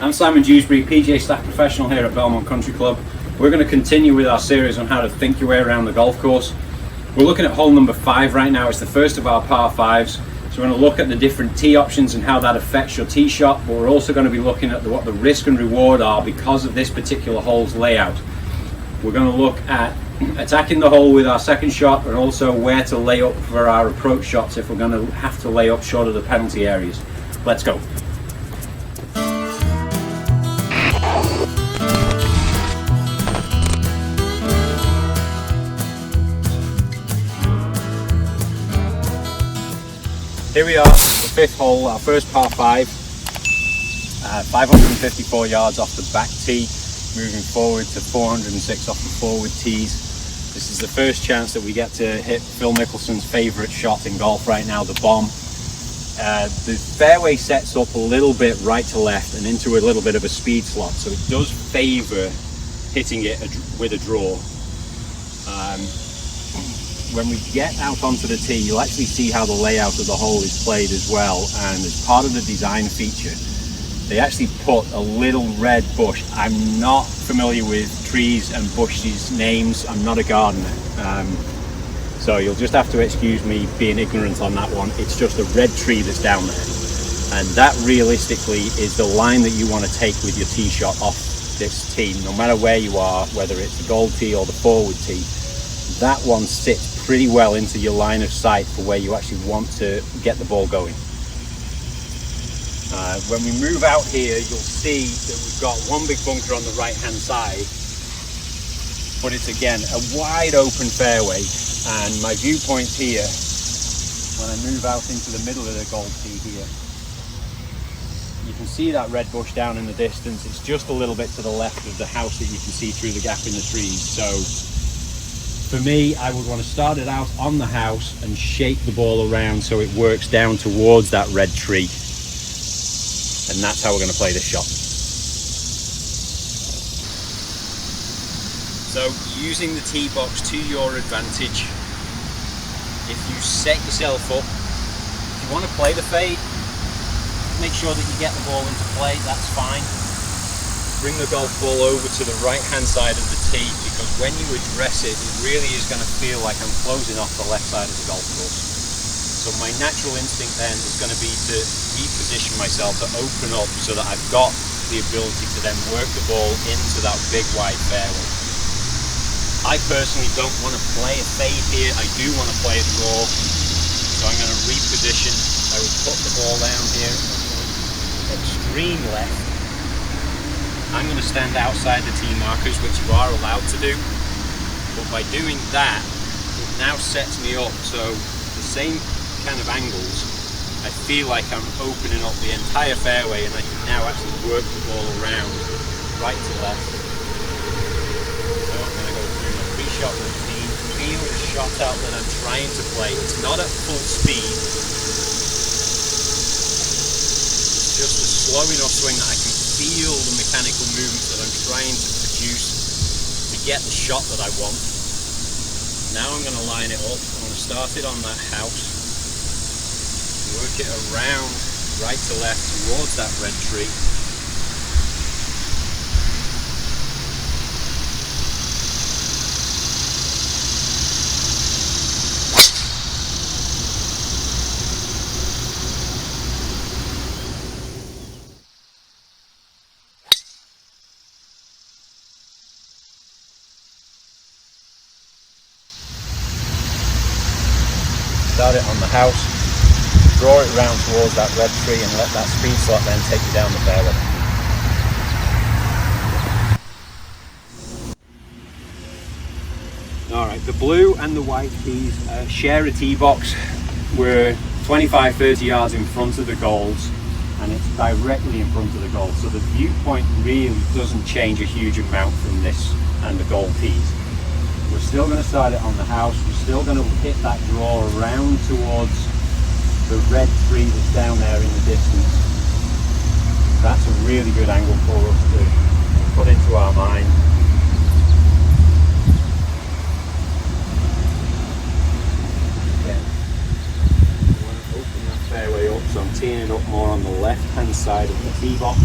I'm Simon Dewsbury, PGA Staff Professional here at Belmont Country Club. We're going to continue with our series on how to think your way around the golf course. We're looking at hole number 5 right now. It's the first of our par 5s. So we're going to look at the different tee options and how that affects your tee shot, but we're also going to be looking at what the risk and reward are because of this particular hole's layout. We're going to look at attacking the hole with our second shot and also where to lay up for our approach shots if we're going to have to lay up short of the penalty areas. Let's go. Here we are, the 5th hole, our first par 5, 554 yards off the back tee, moving forward to 406 off the forward tees. This is the first chance that we get to hit Phil Mickelson's favourite shot in golf right now, the bomb. The fairway sets up a little bit right to left and into a little bit of a speed slot, so it does favour hitting it with a draw. When we get out onto the tee, you'll actually see how the layout of the hole is played as well, and as part of the design feature, they actually put a little red bush. I'm not familiar with trees and bushes names, I'm not a gardener, so you'll just have to excuse me being ignorant on that one. It's just a red tree that's down there, and that realistically is the line that you want to take with your tee shot off this tee, no matter where you are, whether it's the gold tee or the forward tee. That one sits pretty well into your line of sight for where you actually want to get the ball going. When we move out here, you'll see that we've got one big bunker on the right hand side, but it's again a wide open fairway, and my viewpoint here, when I move out into the middle of the gold tee here, you can see that red bush down in the distance. It's just a little bit to the left of the house that you can see through the gap in the trees. So for me, I would want to start it out on the house and shape the ball around so it works down towards that red tree. And that's how we're going to play this shot. So using the tee box to your advantage, if you set yourself up, if you want to play the fade, make sure that you get the ball into play, that's fine. Bring the golf ball over to the right hand side of the tee, because when you address it, it really is going to feel like I'm closing off the left side of the golf course. So my natural instinct then is going to be to reposition myself, to open up so that I've got the ability to then work the ball into that big wide fairway. I personally don't want to play a fade here, I do want to play a draw, so I'm going to reposition. I would put the ball down here, extreme left. I'm going to stand outside the tee markers, which you are allowed to do, but by doing that, it now sets me up so the same kind of angles, I feel like I'm opening up the entire fairway and I can now actually work the ball around right to left. So I'm going to go through my pre-shot routine, feel the shot out that I'm trying to play. It's not at full speed, it's just a slow enough swing that I can feel the mechanical movements that I'm trying to produce to get the shot that I want. Now I'm going to line it up. I'm going to start it on that house, work it around right to left towards that red tree. Start it on the house, draw it round towards that red tree and let that speed slot then take you down the fairway. Alright, the blue and the white tees share a tee box. We're 25-30 yards in front of the golds, and it's directly in front of the gold, so the viewpoint really doesn't change a huge amount from this and the gold tees. We're still going to start it on the house, we're still going to hit that draw around towards the red tree that's down there in the distance. That's a really good angle for us to put into our mind. Again, we want to open that fairway up, so I'm teeing it up more on the left hand side of the tee box.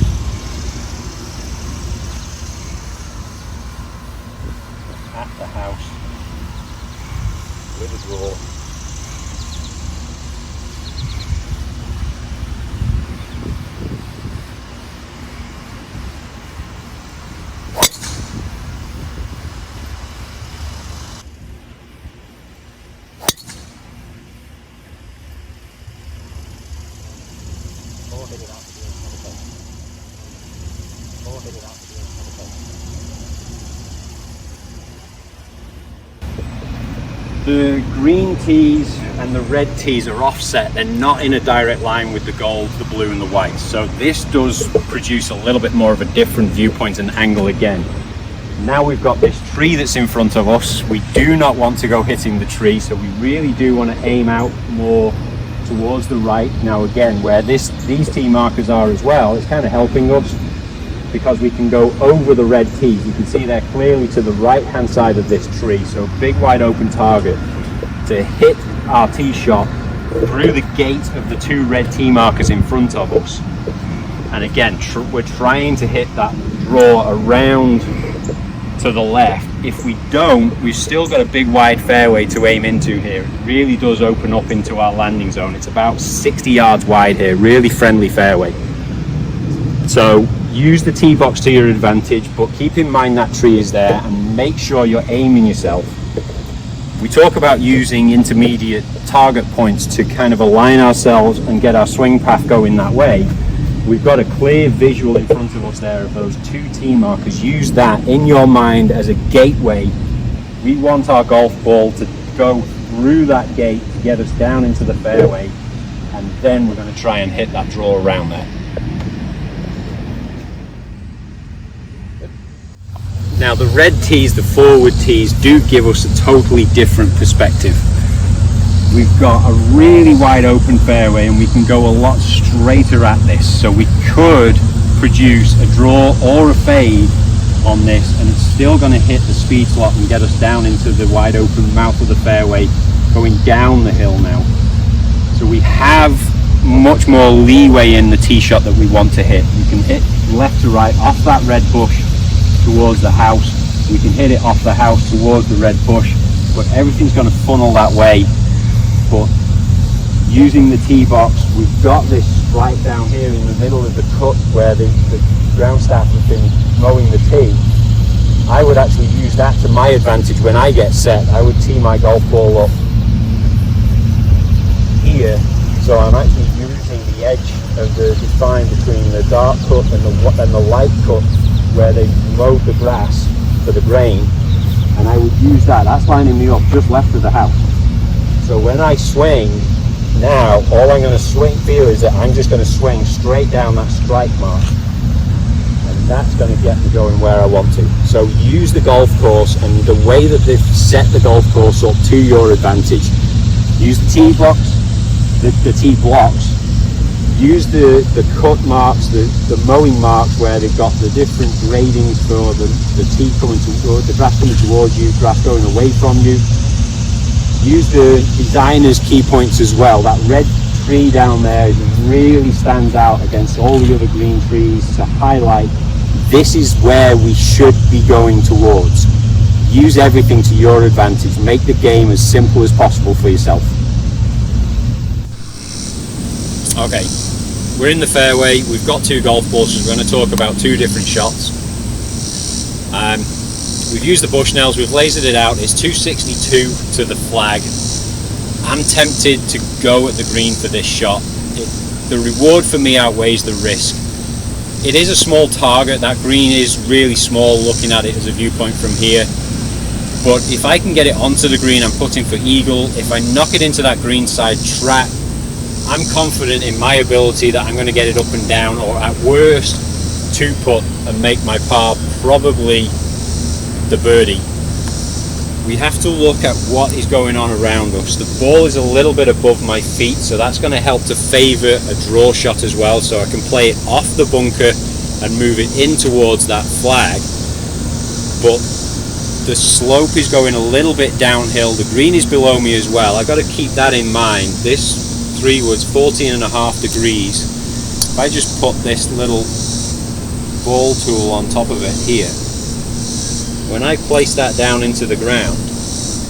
the house with a draw. The green tees and the red tees are offset. They're not in a direct line with the gold, the blue and the white. So this does produce a little bit more of a different viewpoint and angle again. Now we've got this tree that's in front of us. We do not want to go hitting the tree, so we really do want to aim out more towards the right. Now again, where these tee markers are as well, it's kind of helping us because we can go over the red tees. You can see they're clearly to the right hand side of this tree, so big wide open target to hit our tee shot through the gate of the two red tee markers in front of us. And again, we're trying to hit that draw around to the left. If we don't, we've still got a big wide fairway to aim into here. It really does open up into our landing zone. It's about 60 yards wide here, really friendly fairway. So use the tee box to your advantage, but keep in mind that tree is there and make sure you're aiming yourself. We talk about using intermediate target points to kind of align ourselves and get our swing path going that way. We've got a clear visual in front of us there of those two tee markers. Use that in your mind as a gateway. We want our golf ball to go through that gate to get us down into the fairway, and then we're going to try and hit that draw around there. Now the red tees, the forward tees, do give us a totally different perspective. We've got a really wide open fairway and we can go a lot straighter at this. So we could produce a draw or a fade on this and it's still going to hit the speed slot and get us down into the wide open mouth of the fairway going down the hill now. So we have much more leeway in the tee shot that we want to hit. We can hit left to right off that red bush towards the house. We can hit it off the house towards the red bush, but everything's going to funnel that way. But using the tee box, we've got this right down here in the middle of the cut where the ground staff have been mowing the tee. I would actually use that to my advantage when I get set. I would tee my golf ball up here, so I'm actually using the edge of the define between the dark cut and the light cut where they mowed the grass for the grain, and I would use that. That's lining me up just left of the house. So when I swing now, all I'm going to feel is that I'm just going to swing straight down that strike mark, and that's going to get me going where I want to. So use the golf course and the way that they've set the golf course up to your advantage. Use the tee box, the tee blocks. Use the cut marks, the mowing marks where they've got the different gradings for the tee coming towards, the grass coming towards you, grass going away from you. Use the designer's key points as well. That red tree down there really stands out against all the other green trees to highlight this is where we should be going towards. Use everything to your advantage. Make the game as simple as possible for yourself. Okay, we're in the fairway. We've got two golf balls. We're going to talk about two different shots. We've used the Bushnells, we've lasered it out, it's 262 to the flag. I'm tempted to go at the green for this shot. The reward for me outweighs the risk. It is a small target, that green is really small looking at it as a viewpoint from here. But if I can get it onto the green, I'm putting for eagle. If I knock it into that greenside trap, I'm confident in my ability that I'm going to get it up and down, or at worst, two putt and make my par, probably the birdie. We have to look at what is going on around us. The ball is a little bit above my feet, so that's going to help to favour a draw shot as well, so I can play it off the bunker and move it in towards that flag. But the slope is going a little bit downhill, the green is below me as well. I've got to keep that in mind. This 3 was 14.5 degrees. If I just put this little ball tool on top of it here, when I place that down into the ground,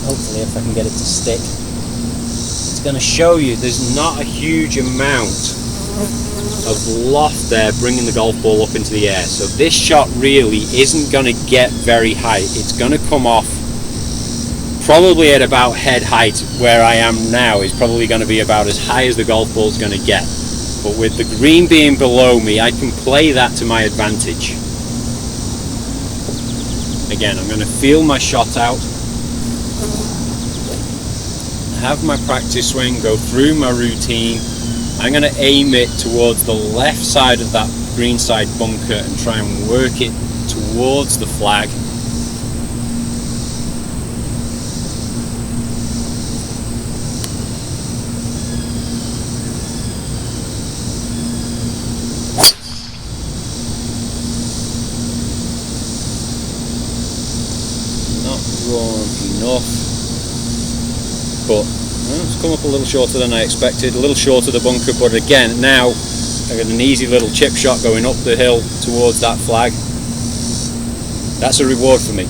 hopefully if I can get it to stick, it's going to show you there's not a huge amount of loft there bringing the golf ball up into the air. So this shot really isn't going to get very high. It's going to come off probably at about head height. Where I am now is probably going to be about as high as the golf ball is going to get. But with the green being below me, I can play that to my advantage. Again, I'm going to feel my shot out, have my practice swing, go through my routine. I'm going to aim it towards the left side of that greenside bunker and try and work it towards the flag. Not drawn enough, but it's come up a little shorter than I expected, a little short of the bunker, but again, now I got an easy little chip shot going up the hill towards that flag. That's a reward for me.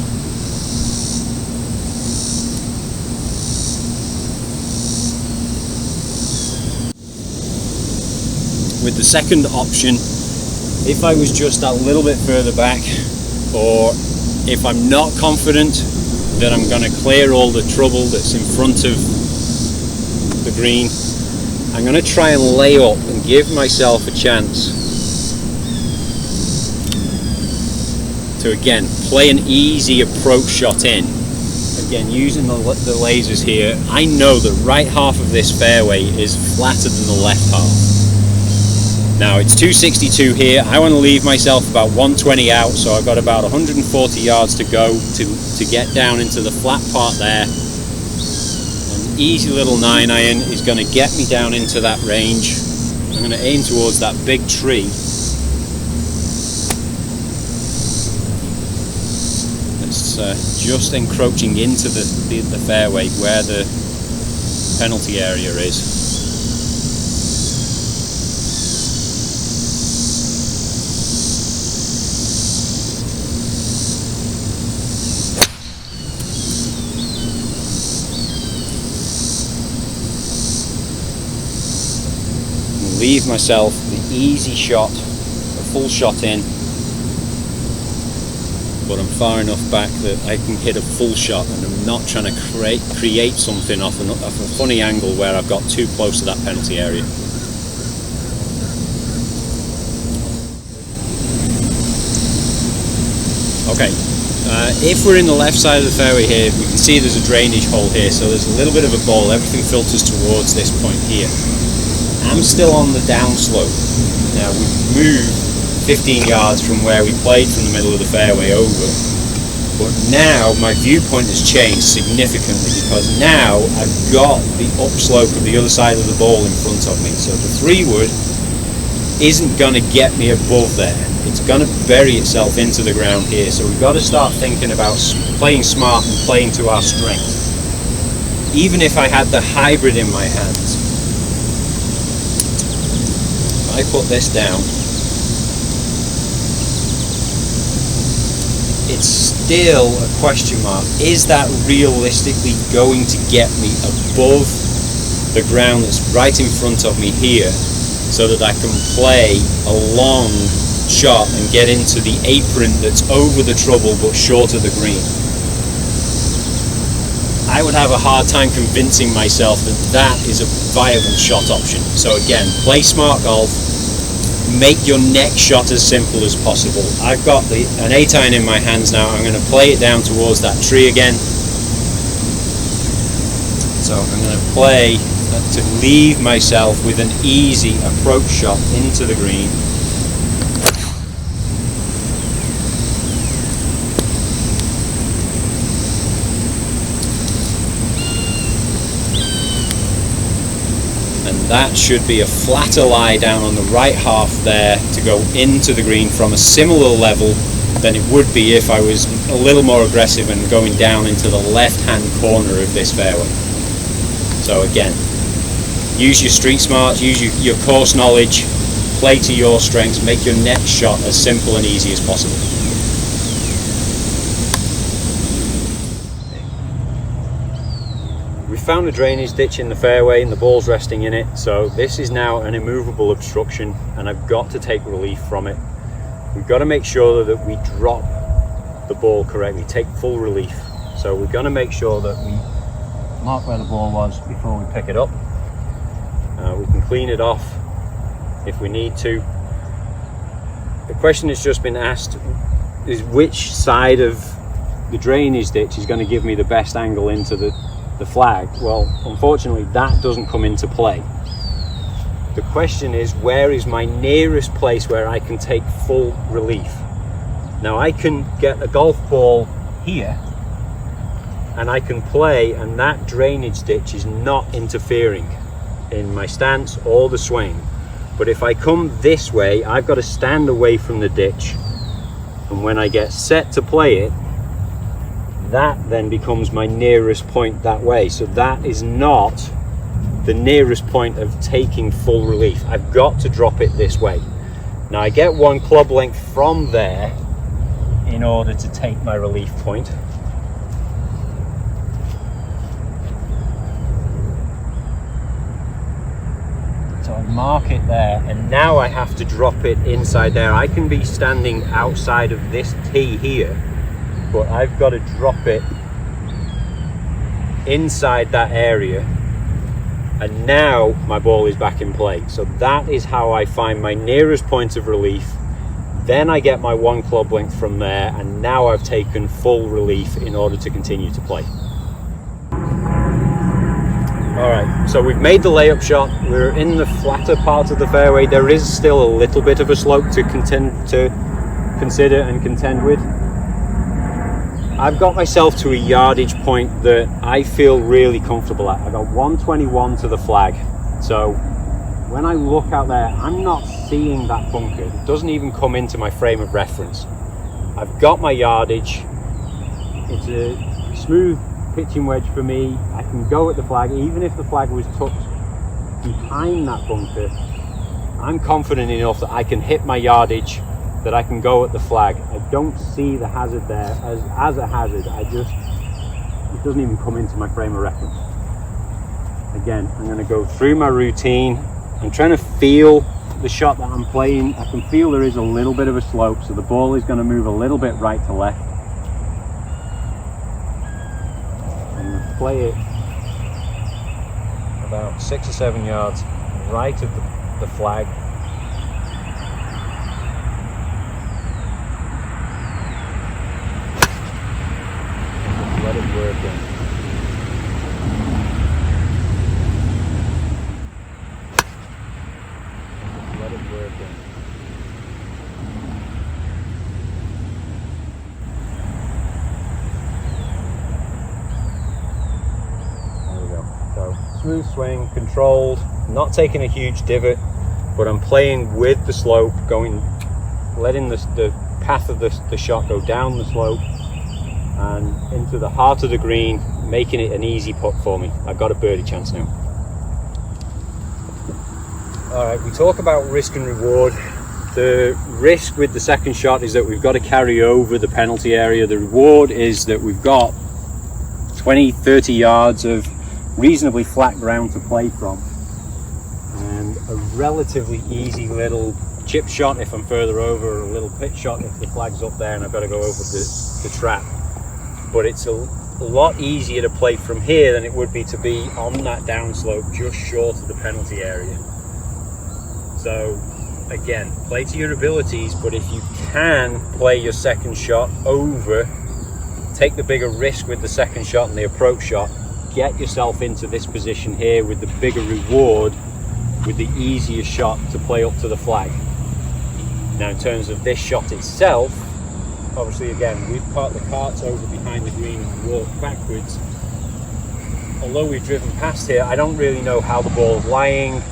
With the second option, if I was just a little bit further back, or if I'm not confident that I'm going to clear all the trouble that's in front of the green, I'm going to try and lay up and give myself a chance to again play an easy approach shot in. Again, using the lasers here, I know the right half of this fairway is flatter than the left half. Now it's 262 here, I want to leave myself about 120 out, so I've got about 140 yards to go to get down into the flat part there. Easy little 9-iron is going to get me down into that range. I'm going to aim towards that big tree. It's just encroaching into the fairway where the penalty area is. Leave myself the easy shot, a full shot in, but I'm far enough back that I can hit a full shot and I'm not trying to create something off a funny angle where I've got too close to that penalty area. Okay, if we're in the left side of the fairway here, we can see there's a drainage hole here, so there's a little bit of a ball, everything filters towards this point here. I'm still on the downslope. Now we've moved 15 yards from where we played from the middle of the fairway over, but now my viewpoint has changed significantly because now I've got the upslope of the other side of the ball in front of me. So the 3-wood isn't going to get me above there. It's going to bury itself into the ground here. So we've got to start thinking about playing smart and playing to our strength. Even if I had the hybrid in my hands, I put this down, it's still a question mark. Is that realistically going to get me above the ground that's right in front of me here so that I can play a long shot and get into the apron that's over the trouble but short of the green? I would have a hard time convincing myself that that is a viable shot option. So again, play smart golf, make your next shot as simple as possible. I've got an 8-iron in my hands now. I'm going to play it down towards that tree again. So I'm going to play to leave myself with an easy approach shot into the green. That should be a flatter lie down on the right half there to go into the green from a similar level than it would be if I was a little more aggressive and going down into the left-hand corner of this fairway. So again, use your street smarts, use your course knowledge, play to your strengths, make your next shot as simple and easy as possible. found a drainage ditch in the fairway and the ball's resting in it, so this is now an immovable obstruction and I've got to take relief from it. We've got to make sure that we drop the ball correctly, take full relief. So we're going to make sure that we mark where the ball was before we pick it up. We can clean it off if we need to. The question that's just been asked is which side of the drainage ditch is going to give me the best angle into the flag. Well, unfortunately that doesn't come into play. The question is, where is my nearest place where I can take full relief? Now I can get a golf ball here and I can play, and that drainage ditch is not interfering in my stance or the swing. But if I come this way, I've got to stand away from the ditch, and when I get set to play it, that then becomes my nearest point that way. So that is not the nearest point of taking full relief. I've got to drop it this way. Now I get one club length from there in order to take my relief point. So I mark it there, and now I have to drop it inside there. I can be standing outside of this tee here, but I've got to drop it inside that area, and now my ball is back in play. So that is how I find my nearest point of relief. Then I get my one club length from there, and now I've taken full relief in order to continue to play. Alright, so we've made the layup shot. We're in the flatter part of the fairway. There is still a little bit of a slope to consider and contend with. I've got myself to a yardage point that I feel really comfortable at. I got 121 to the flag. So when I look out there, I'm not seeing that bunker. It doesn't even come into my frame of reference. I've got my yardage. It's a smooth pitching wedge for me. I can go at the flag, even if the flag was tucked behind that bunker. I'm confident enough that I can hit my yardage, that I can go at the flag. I don't see the hazard there as a hazard. It doesn't even come into my frame of reference. Again, I'm going to go through my routine. I'm trying to feel the shot that I'm playing. I can feel there is a little bit of a slope, so the ball is going to move a little bit right to left. I'm going to play it about 6 or 7 yards right of the flag. Let it work in. Let it work in. There we go. So smooth swing, controlled, not taking a huge divot, but I'm playing with the slope, letting the path of the shot go down the slope and into the heart of the green, making it an easy putt for me. I've got a birdie chance now. Alright, we talk about risk and reward. The risk with the second shot is that we've got to carry over the penalty area. The reward is that we've got 20-30 yards of reasonably flat ground to play from, and a relatively easy little chip shot if I'm further over, or a little pitch shot if the flag's up there and I've got to go over the trap. But it's a lot easier to play from here than it would be to be on that downslope just short of the penalty area. So again, play to your abilities, but if you can play your second shot over, take the bigger risk with the second shot and the approach shot, get yourself into this position here with the bigger reward, with the easier shot to play up to the flag. Now in terms of this shot itself, obviously again, we've parked the carts over behind the green and walked backwards. Although we've driven past here, I don't really know how the ball's lying,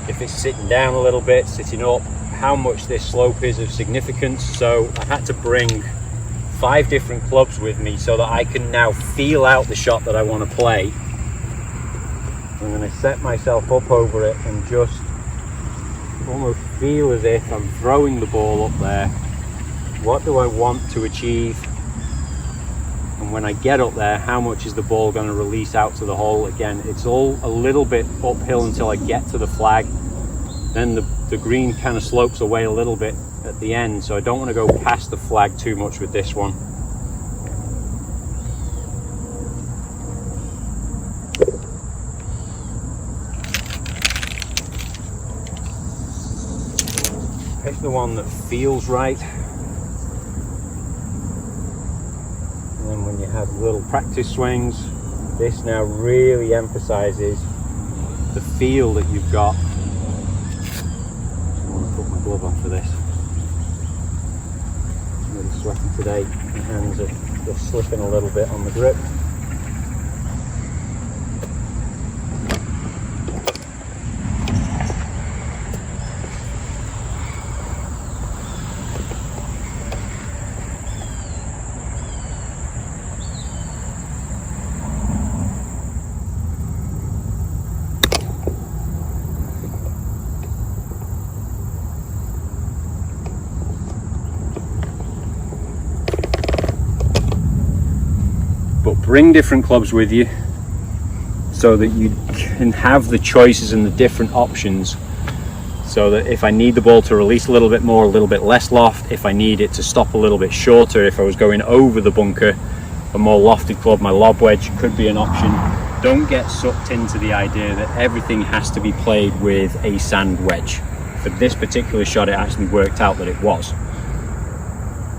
if it's sitting down a little bit, sitting up, how much this slope is of significance. So I had to bring 5 different clubs with me so that I can now feel out the shot that I want to play. I'm going to set myself up over it and just almost feel as if I'm throwing the ball up there. What do I want to achieve? And when I get up there, how much is the ball going to release out to the hole? Again, it's all a little bit uphill until I get to the flag. Then the green kind of slopes away a little bit at the end, so I don't want to go past the flag too much with this one. Pick the one that feels right. And then when you have little practice swings, this now really emphasizes the feel that you've got. I want to put my glove on for this. I'm really sweaty today. My hands are just slipping a little bit on the grip. But bring different clubs with you so that you can have the choices and the different options, so that if I need the ball to release a little bit more, a little bit less loft, if I need it to stop a little bit shorter, if I was going over the bunker, a more lofted club, my lob wedge could be an option. Don't get sucked into the idea that everything has to be played with a sand wedge. For this particular shot, it actually worked out that it was,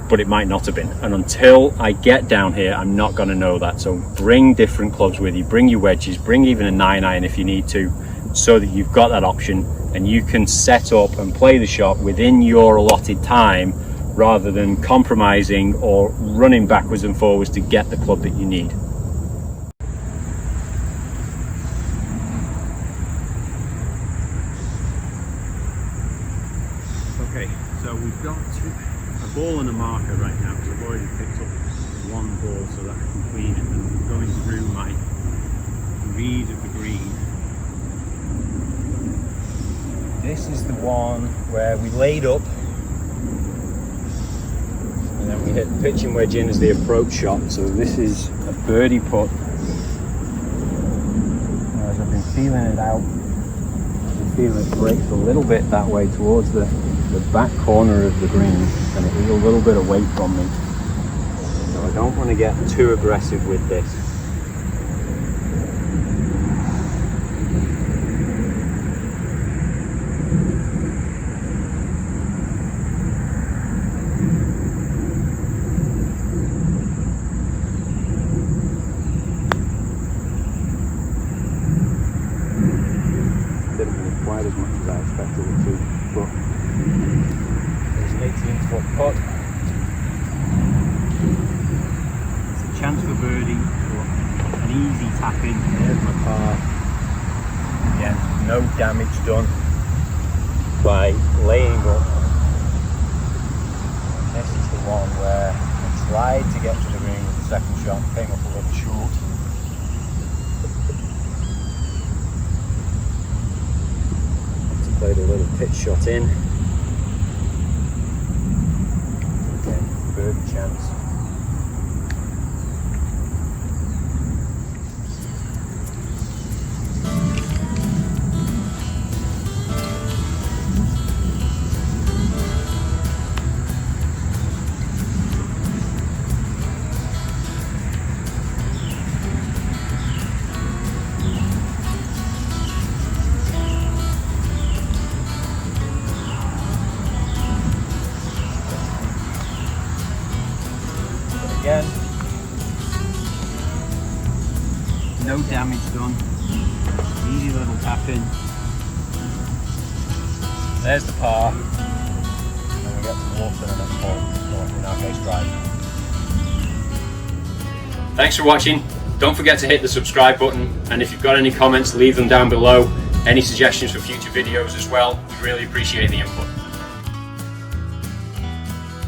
but it might not have been. And until I get down here, I'm not going to know that. So bring different clubs with you, bring your wedges, bring even a 9-iron if you need to, so that you've got that option and you can set up and play the shot within your allotted time, rather than compromising or running backwards and forwards to get the club that you need. Okay, so we've got a ball and a marker right now, because I've already picked up one ball so that I can clean it, and I'm going through my read of the green. This is the one where we laid up and then we hit the pitching wedge in as the approach shot. So this is a birdie putt. As I've been feeling it out, I'm feeling it breaks a little bit that way towards the back corner of the green, and it is a little bit away from me, so I don't want to get too aggressive with this. Didn't move quite as much as I expected it to, but there's an 18-foot putt. It's a chance for birdie, but an easy tap in. There's my par. Again, no damage done by laying up. This is the one where I tried to get to the green with the second shot, came up a little short. Played a little pitch shot in. Again, birdie chance. Again, no damage done, easy little tap in. There's the par, and we get to water the next hole, or in our case drive. Thanks for watching. Don't forget to hit the subscribe button, and if you've got any comments, leave them down below. Any suggestions for future videos as well, we really appreciate the input.